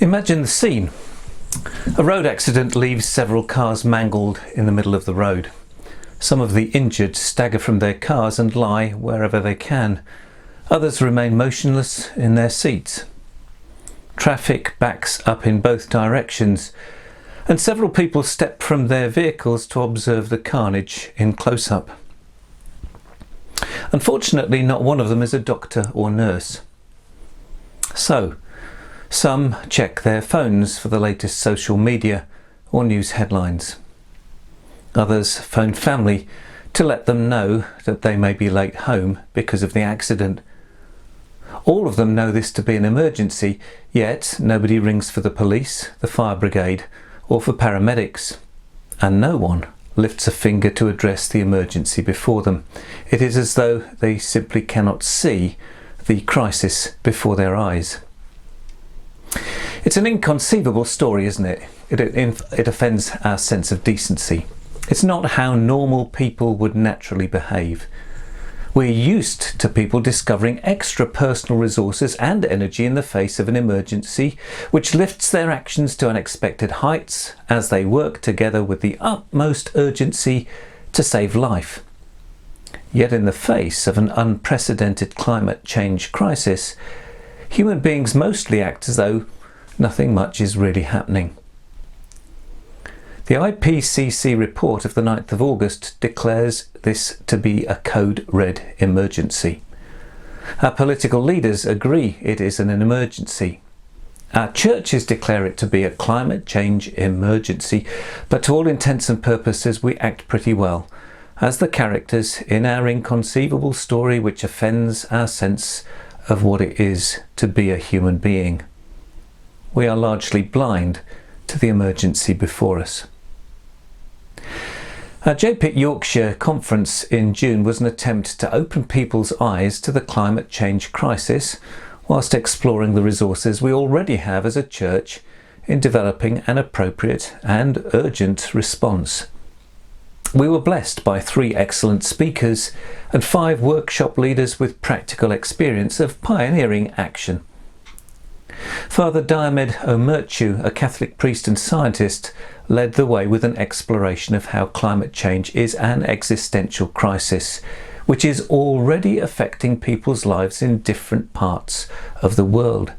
Imagine the scene. A road accident leaves several cars mangled in the middle of the road. Some of the injured stagger from their cars and lie wherever they can. Others remain motionless in their seats. Traffic backs up in both directions, and several people step from their vehicles to observe the carnage in close-up. Unfortunately, not one of them is a doctor or nurse. So, some check their phones for the latest social media or news headlines. Others phone family to let them know that they may be late home because of the accident. All of them know this to be an emergency, yet nobody rings for the police, the fire brigade, or for paramedics. And no one lifts a finger to address the emergency before them. It is as though they simply cannot see the crisis before their eyes. It's an inconceivable story, isn't it? It offends our sense of decency. It's not how normal people would naturally behave. We're used to people discovering extra personal resources and energy in the face of an emergency, which lifts their actions to unexpected heights as they work together with the utmost urgency to save life. Yet in the face of an unprecedented climate change crisis, human beings mostly act as though nothing much is really happening. The IPCC report of the 9th of August declares this to be a code red emergency. Our political leaders agree it is an emergency. Our churches declare it to be a climate change emergency, but to all intents and purposes we act pretty well, as the characters in our inconceivable story which offends our sense of what it is to be a human being. We are largely blind to the emergency before us. Our JPIT Yorkshire conference in June was an attempt to open people's eyes to the climate change crisis whilst exploring the resources we already have as a church in developing an appropriate and urgent response. We were blessed by 3 excellent speakers and 5 workshop leaders with practical experience of pioneering action. Father Diomed Omerchu, a Catholic priest and scientist, led the way with an exploration of how climate change is an existential crisis, which is already affecting people's lives in different parts of the world.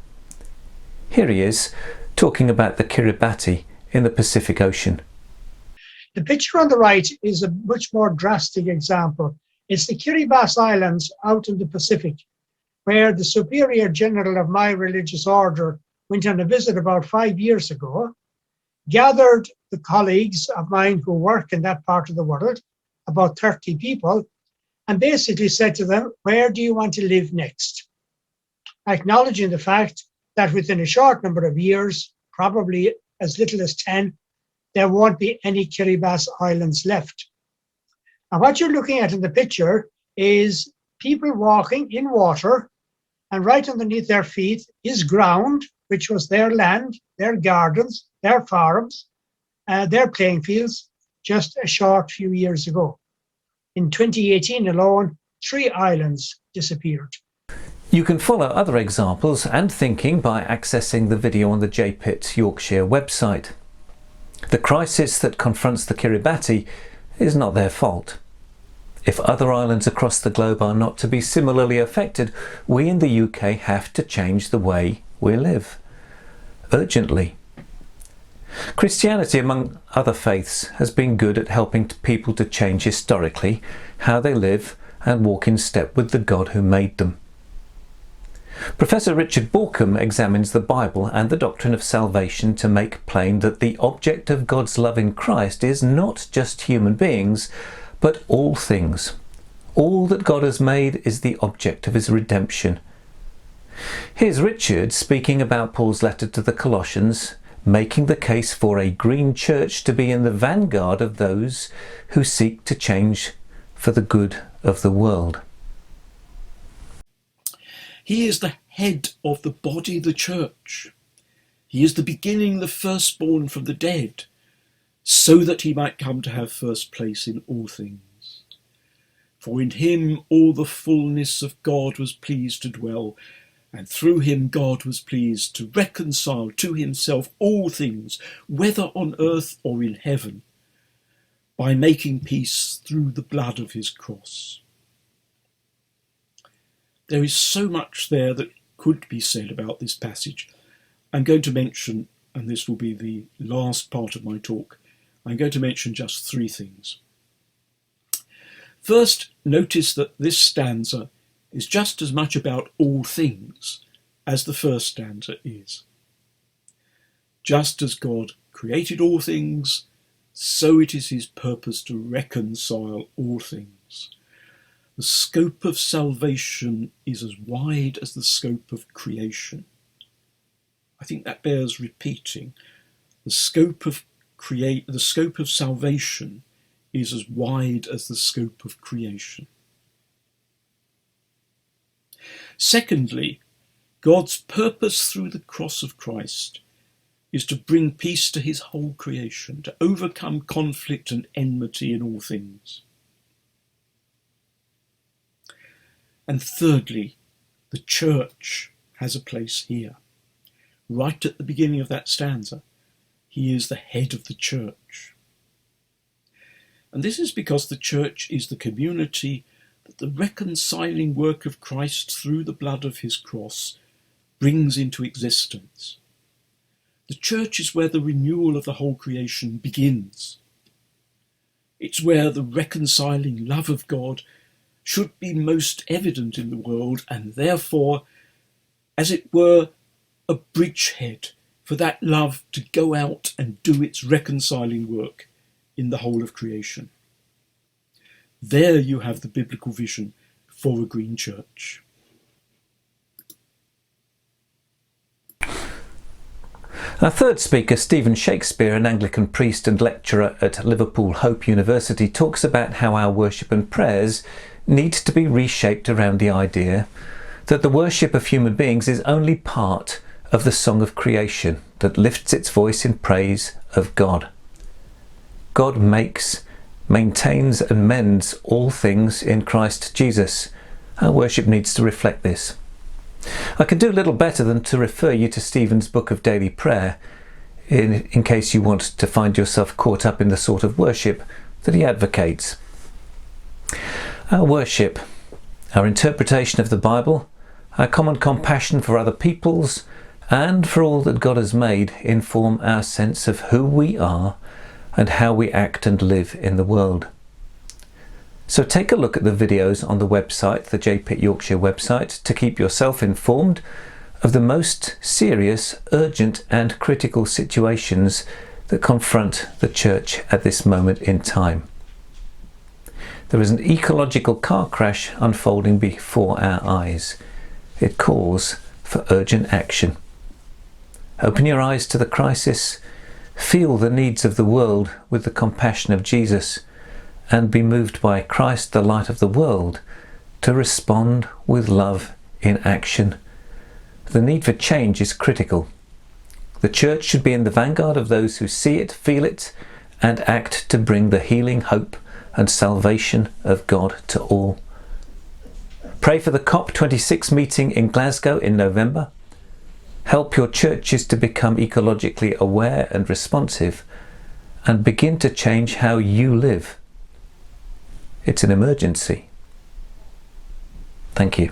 Here he is, talking about the Kiribati in the Pacific Ocean. The picture on the right is a much more drastic example. It's the Kiribati Islands out in the Pacific, where the Superior General of my religious order went on a visit about 5 years ago, gathered the colleagues of mine who work in that part of the world, about 30 people, and basically said to them, where do you want to live next? Acknowledging the fact that within a short number of years, probably as little as 10, there won't be any Kiribati Islands left. And what you're looking at in the picture is people walking in water, and right underneath their feet is ground, which was their land, their gardens, their farms, their playing fields just a short few years ago. In 2018 alone, 3 islands disappeared. You can follow other examples and thinking by accessing the video on the JPIT Yorkshire website. The crisis that confronts the Kiribati is not their fault. If other islands across the globe are not to be similarly affected, we in the UK have to change the way we live. Urgently. Christianity, among other faiths, has been good at helping people to change historically how they live and walk in step with the God who made them. Professor Richard Borkham examines the Bible and the doctrine of salvation to make plain that the object of God's love in Christ is not just human beings, but all things. All that God has made is the object of his redemption. Here's Richard speaking about Paul's letter to the Colossians, making the case for a green church to be in the vanguard of those who seek to change for the good of the world. He is the head of the body, the church. He is the beginning, the firstborn from the dead, so that he might come to have first place in all things. For in him all the fullness of God was pleased to dwell, And through him God was pleased to reconcile to himself all things, whether on earth or in heaven, by making peace through the blood of his cross. There is so much there that could be said about this passage. I'm going to mention, and this will be the last part of my talk, I'm going to mention just three things. First, notice that this stanza is just as much about all things as the first stanza is. Just as God created all things, so it is his purpose to reconcile all things. The scope of salvation is as wide as the scope of creation. I think that bears repeating. The scope of salvation is as wide as the scope of creation. Secondly, God's purpose through the cross of Christ is to bring peace to his whole creation, to overcome conflict and enmity in all things. And thirdly, the church has a place here. Right at the beginning of that stanza, he is the head of the church. And this is because the church is the community that the reconciling work of Christ through the blood of his cross brings into existence. The church is where the renewal of the whole creation begins. It's where the reconciling love of God should be most evident in the world, and therefore, as it were, a bridgehead for that love to go out and do its reconciling work in the whole of creation. There you have the biblical vision for a green church. Our third speaker, Stephen Shakespeare, an Anglican priest and lecturer at Liverpool Hope University, talks about how our worship and prayers need to be reshaped around the idea that the worship of human beings is only part of the song of creation that lifts its voice in praise of God. God makes, maintains and mends all things in Christ Jesus. Our worship needs to reflect this. I can do little better than to refer you to Stephen's book of daily prayer in case you want to find yourself caught up in the sort of worship that he advocates. Our worship, our interpretation of the Bible, our common compassion for other peoples and for all that God has made inform our sense of who we are and how we act and live in the world. So take a look at the videos on the website, the JPIT Yorkshire website, to keep yourself informed of the most serious, urgent and critical situations that confront the church at this moment in time. There is an ecological car crash unfolding before our eyes. It calls for urgent action. Open your eyes to the crisis, feel the needs of the world with the compassion of Jesus, and be moved by Christ, the light of the world, to respond with love in action. The need for change is critical. The church should be in the vanguard of those who see it, feel it, and act to bring the healing, hope and salvation of God to all. Pray for the COP26 meeting in Glasgow in November. Help your churches to become ecologically aware and responsive, and begin to change how you live. It's an emergency. Thank you.